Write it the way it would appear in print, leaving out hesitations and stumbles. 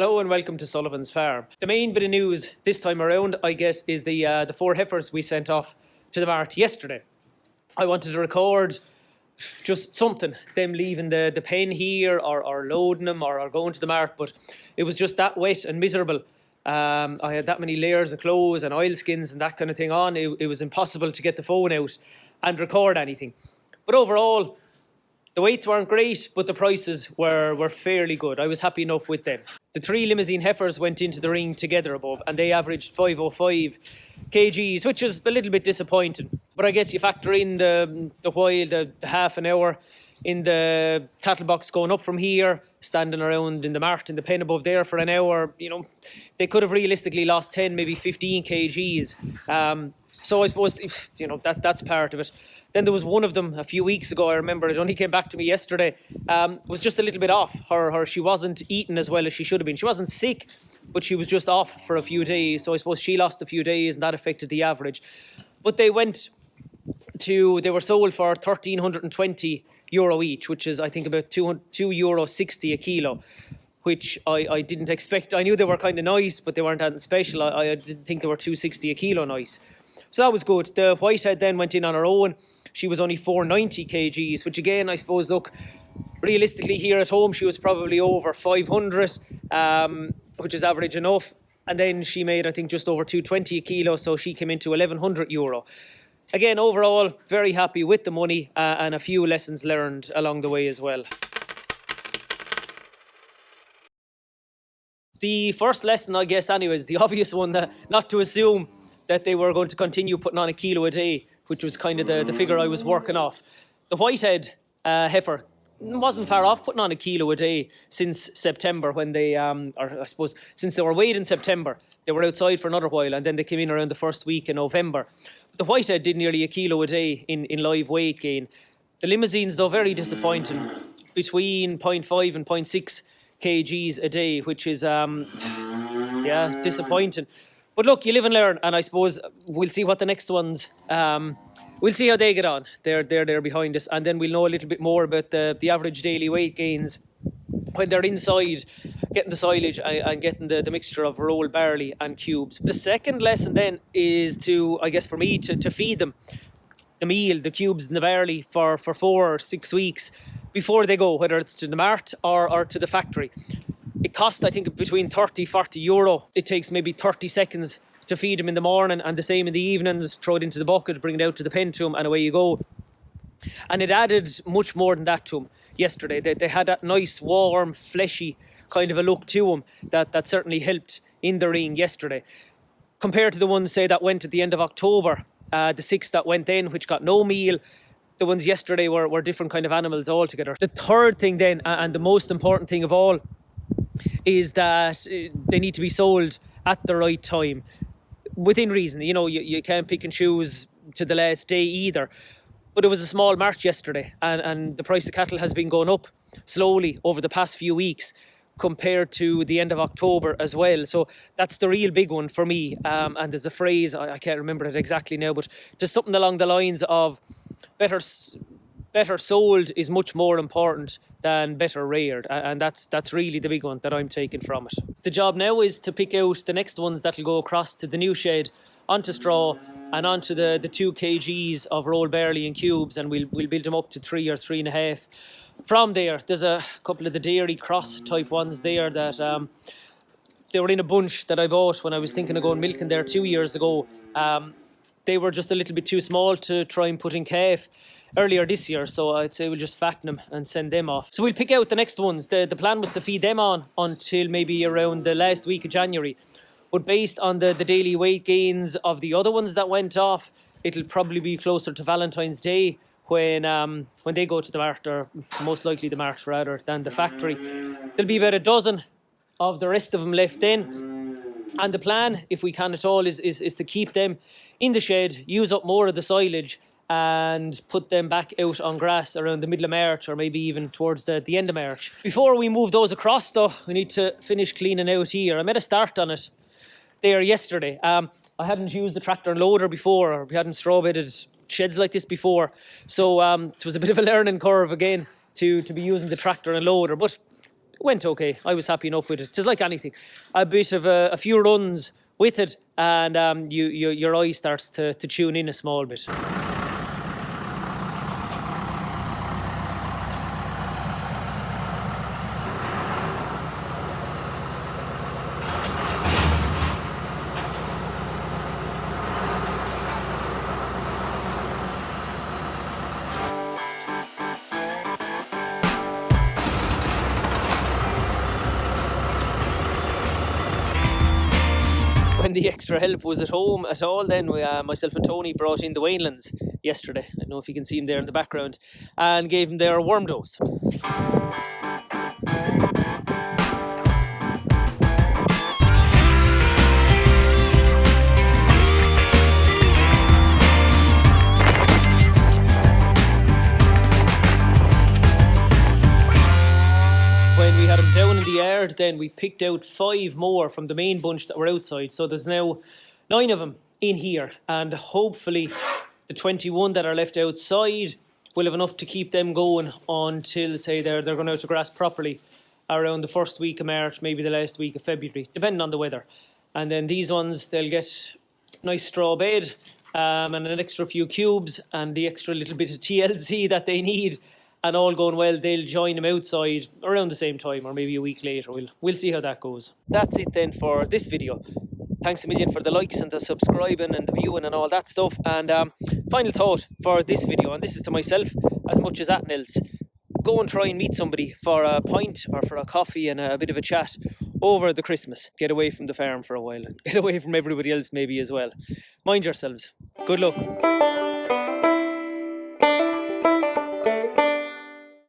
Hello and welcome to Sullivan's Farm. The main bit of news this time around, I guess, is the 4 heifers we sent off to the mart yesterday. I wanted to record just something, them leaving the pen here or loading them or going to the mart, but it was just that wet and miserable. I had that many layers of clothes and oilskins and that kind of thing on. It was impossible to get the phone out and record anything. But overall, the weights weren't great, but the prices were fairly good. I was happy enough with them. The 3 limousine heifers went into the ring together above, and they averaged 505 kgs, which is a little bit disappointing. But I guess you factor in the half an hour in the cattle box going up from here, standing around in the mart in the pen above there for an hour. You know, they could have realistically lost 10, maybe 15 kgs. So I suppose, that's part of it. Then there was one of them a few weeks ago, I remember, it only came back to me yesterday, was just a little bit off. She wasn't eating as well as she should have been. She wasn't sick, but she was just off for a few days. So I suppose she lost a few days and that affected the average. But they were sold for €1,320 each, which is, I think, about €2.60 a kilo, which I didn't expect. I knew they were kind of nice, but they weren't that special. I didn't think they were €2.60 a kilo nice. So that was good. The whitehead then went in on her own. She was only 490 kgs, which again, I suppose, look, realistically here at home, she was probably over 500, which is average enough. And then she made, I think, just over 220 a kilo, so she came into €1,100. Again, overall, very happy with the money and a few lessons learned along the way as well. The first lesson, I guess, anyways, the obvious one, not to assume that they were going to continue putting on a kilo a day, which was kind of the figure I was working off. The whitehead heifer wasn't far off putting on a kilo a day since September when they, or I suppose since they were weighed in September. They were outside for another while and then they came in around the first week in November. The whitehead did nearly a kilo a day in live weight gain. The limousines, though, very disappointing, between 0.5 and 0.6 kgs a day, which is, disappointing. But look, you live and learn, and I suppose we'll see what the next ones, we'll see how they get on. They're behind us, and then we'll know a little bit more about the average daily weight gains when they're inside, getting the silage and getting the mixture of rolled barley and cubes. The second lesson then is to, I guess for me, to feed them the meal, the cubes and the barley for 4 or 6 weeks before they go, whether it's to the mart or to the factory. It costs, I think, between €30-40. It takes maybe 30 seconds to feed them in the morning and the same in the evenings. Throw it into the bucket, bring it out to the pen to them, and away you go. And it added much more than that to them yesterday. They had that nice, warm, fleshy kind of a look to them that certainly helped in the ring yesterday. Compared to the ones, say, that went at the end of October, the 6 that went then, which got no meal, the ones yesterday were different kind of animals altogether. The third thing then, and the most important thing of all, is that they need to be sold at the right time, within reason. You know, you can't pick and choose to the last day either. But it was a small March yesterday, and the price of cattle has been going up slowly over the past few weeks compared to the end of October as well. So that's the real big one for me. And there's a phrase, I can't remember it exactly now, but just something along the lines of better sold is much more important than better reared, and that's really the big one that I'm taking from it. The job now is to pick out the next ones that'll go across to the new shed, onto straw and onto the 2 kgs of rolled barley and cubes, and we'll build them up to 3 or 3.5. From there, there's a couple of the dairy cross type ones there that they were in a bunch that I bought when I was thinking of going milking there 2 years ago. They were just a little bit too small to try and put in calf earlier this year, so I'd say we'll just fatten them and send them off. So we'll pick out the next ones. The plan was to feed them on until maybe around the last week of January, but based on the daily weight gains of the other ones that went off, it'll probably be closer to Valentine's Day when they go to the mart, or most likely the mart rather than the factory. There'll be about a dozen of the rest of them left then, and the plan, if we can at all, is to keep them in the shed, use up more of the silage, and put them back out on grass around the middle of March, or maybe even towards the end of March. Before we move those across, though, we need to finish cleaning out here. I made a start on it there yesterday. I hadn't used the tractor and loader before, or we hadn't straw bedded sheds like this before, so it was a bit of a learning curve again to be using the tractor and loader, but went okay. I was happy enough with it. Just like anything, a bit of a few runs with it, and your eye starts to tune in a small bit. When the extra help was at home at all, then myself and Tony brought in the weanlings yesterday. I don't know if you can see them there in the background, and gave them their worm dose. When we had them down in the yard, then we picked out 5 more from the main bunch that were outside. So there's now 9 of them in here, and hopefully the 21 that are left outside will have enough to keep them going until, say, they're going out to grass properly around the first week of March, maybe the last week of February, depending on the weather. And then these ones, they'll get nice straw bed and an extra few cubes and the extra little bit of TLC that they need. And all going well, they'll join them outside around the same time, or maybe a week later. We'll see how that goes. That's it then for this video. Thanks a million for the likes and the subscribing and the viewing and all that stuff. And final thought for this video, and this is to myself as much as anything else: go and try and meet somebody for a pint or for a coffee and a bit of a chat over the Christmas. Get away from the farm for a while. Get away from everybody else maybe as well. Mind yourselves. Good luck.